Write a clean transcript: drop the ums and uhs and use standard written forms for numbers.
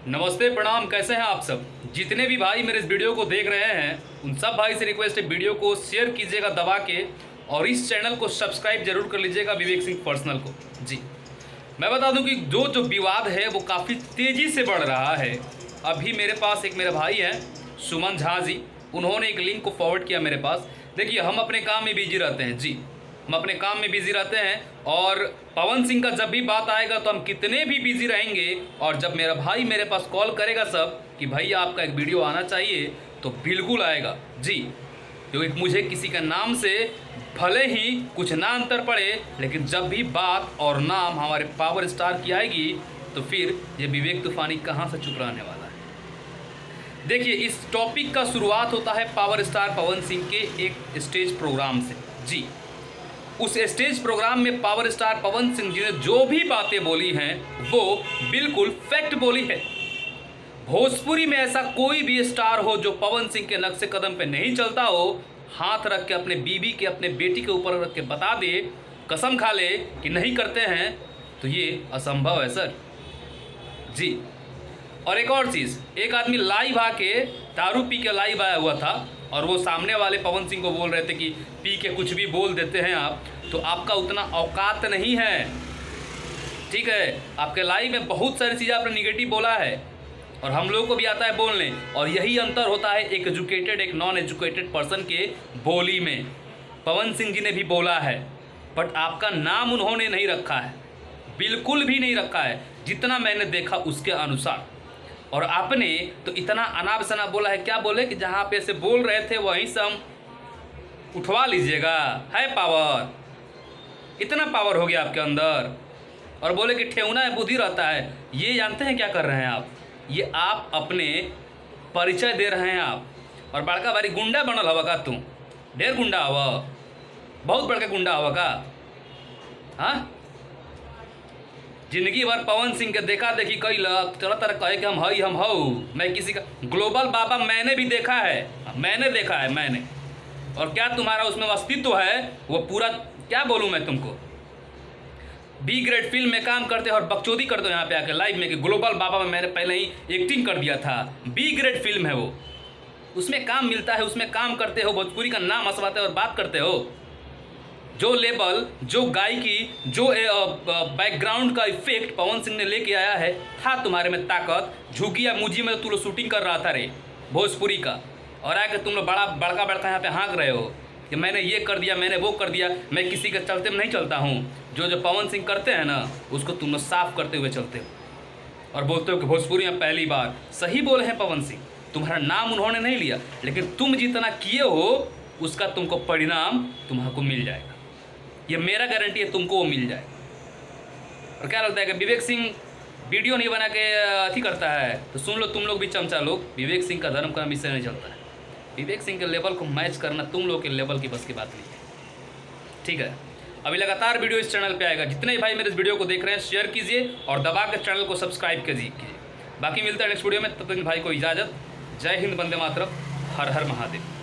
नमस्ते, प्रणाम। कैसे हैं आप सब? जितने भी भाई मेरे इस वीडियो को देख रहे हैं उन सब भाई से रिक्वेस्ट है, वीडियो को शेयर कीजिएगा दबा के, और इस चैनल को सब्सक्राइब जरूर कर लीजिएगा, विवेक सिंह पर्सनल को। जी, मैं बता दूं कि जो विवाद है वो काफ़ी तेज़ी से बढ़ रहा है। अभी मेरे पास एक मेरे भाई हैं सुमन झा जी, उन्होंने एक लिंक को फॉरवर्ड किया मेरे पास। देखिए, हम अपने काम में बिजी रहते हैं जी, हम अपने काम में बिजी रहते हैं, और पवन सिंह का जब भी बात आएगा तो हम कितने भी बिजी रहेंगे, और जब मेरा भाई मेरे पास कॉल करेगा सब कि भैया आपका एक वीडियो आना चाहिए, तो बिल्कुल आएगा जी। क्योंकि मुझे किसी का नाम से भले ही कुछ ना अंतर पड़े, लेकिन जब भी बात और नाम हमारे पावर स्टार की आएगी तो फिर ये विवेक तूफानी कहाँ से चुप रहने वाला है। देखिए, इस टॉपिक का शुरुआत होता है पावर स्टार पवन सिंह के एक स्टेज प्रोग्राम से जी। उस स्टेज प्रोग्राम में पावर स्टार पवन सिंह जी ने जो भी बातें बोली हैं वो बिल्कुल फैक्ट बोली है। भोजपुरी में ऐसा कोई भी स्टार हो जो पवन सिंह के नक्शे कदम पे नहीं चलता हो, हाथ रख के अपने बीवी के, अपने बेटी के ऊपर रख के बता दे, कसम खा ले कि नहीं करते हैं, तो ये असंभव है सर जी। और एक और चीज़, एक आदमी लाइव आके दारू पी के लाइव आया हुआ था, और वो सामने वाले पवन सिंह को बोल रहे थे कि पी के कुछ भी बोल देते हैं आप, तो आपका उतना औकात नहीं है, ठीक है। आपके लाइव में बहुत सारी चीज़ें आपने निगेटिव बोला है, और हम लोगों को भी आता है बोलने, और यही अंतर होता है एक एजुकेटेड एक नॉन एजुकेटेड पर्सन के बोली में। पवन सिंह जी ने भी बोला है, बट आपका नाम उन्होंने नहीं रखा है, बिल्कुल भी नहीं रखा है, जितना मैंने देखा उसके अनुसार। और आपने तो इतना अनाप शनाप बोला है, क्या बोले कि जहाँ पे से बोल रहे थे वहीं से हम उठवा लीजिएगा, है पावर, इतना पावर हो गया आपके अंदर। और बोले कि ठेहुना है, बुद्धि रहता है। ये जानते हैं क्या कर रहे हैं आप? ये आप अपने परिचय दे रहे हैं आप, और बड़का भारी गुंडा बनल हवा का तू, ढेर गुंडा हवा, बहुत बड़का गुंडा हवा का। हाँ, जिंदगी भर पवन सिंह के देखा देखी कई लग चला तरह कहे कि हम हई हम हऊ। मैं किसी का ग्लोबल बाबा मैंने भी देखा है, मैंने देखा है मैंने। और क्या तुम्हारा उसमें अस्तित्व है वो पूरा, क्या बोलूँ मैं तुमको। बी ग्रेड फिल्म में काम करते हो और बकचोदी करते हो यहाँ पे आके लाइव में कि ग्लोबल बाबा में मैंने पहले ही एक्टिंग कर दिया था। बी ग्रेड फिल्म है वो, उसमें काम मिलता है, उसमें काम करते हो, भोजपुरी का नाम हंसवाते हो और बात करते हो। जो लेवल, जो गायकी, जो बैकग्राउंड का इफेक्ट पवन सिंह ने लेके आया है, था तुम्हारे में ताकत। झुगिया मुझी में तो तुम लोग शूटिंग कर रहा था रे भोजपुरी का, और आके तुम लोग बड़का यहाँ पे हाँक रहे हो कि मैंने ये कर दिया, मैंने वो कर दिया। मैं किसी के चलते में नहीं चलता हूँ, जो पवन सिंह करते हैं ना उसको तुम लोग साफ करते हुए चलते हो, और बोलते हो कि भोजपुरी में पहली बार। सही बोले हैं पवन सिंह, तुम्हारा नाम उन्होंने नहीं लिया, लेकिन तुम जितना किए हो उसका तुमको परिणाम तुम्हारा मिल जाएगा, ये मेरा गारंटी है, तुमको वो मिल जाए। और क्या लगता है कि विवेक सिंह वीडियो नहीं बना के अथी करता है, तो सुन लो तुम लोग भी चमचा लोग, विवेक सिंह का धर्म कर्म इससे नहीं चलता है। विवेक सिंह के लेवल को मैच करना तुम लोग के लेवल की बस की बात नहीं है, ठीक है। अभी लगातार वीडियो इस चैनल पे आएगा। जितने भाई मेरे इस वीडियो को देख रहे हैं शेयर कीजिए और दबा के चैनल को सब्सक्राइब कीजिए। बाकी मिलता है नेक्स्ट वीडियो में, तब तक भाई को इजाज़त। जय हिंद, वंदे मातरम, हर हर महादेव।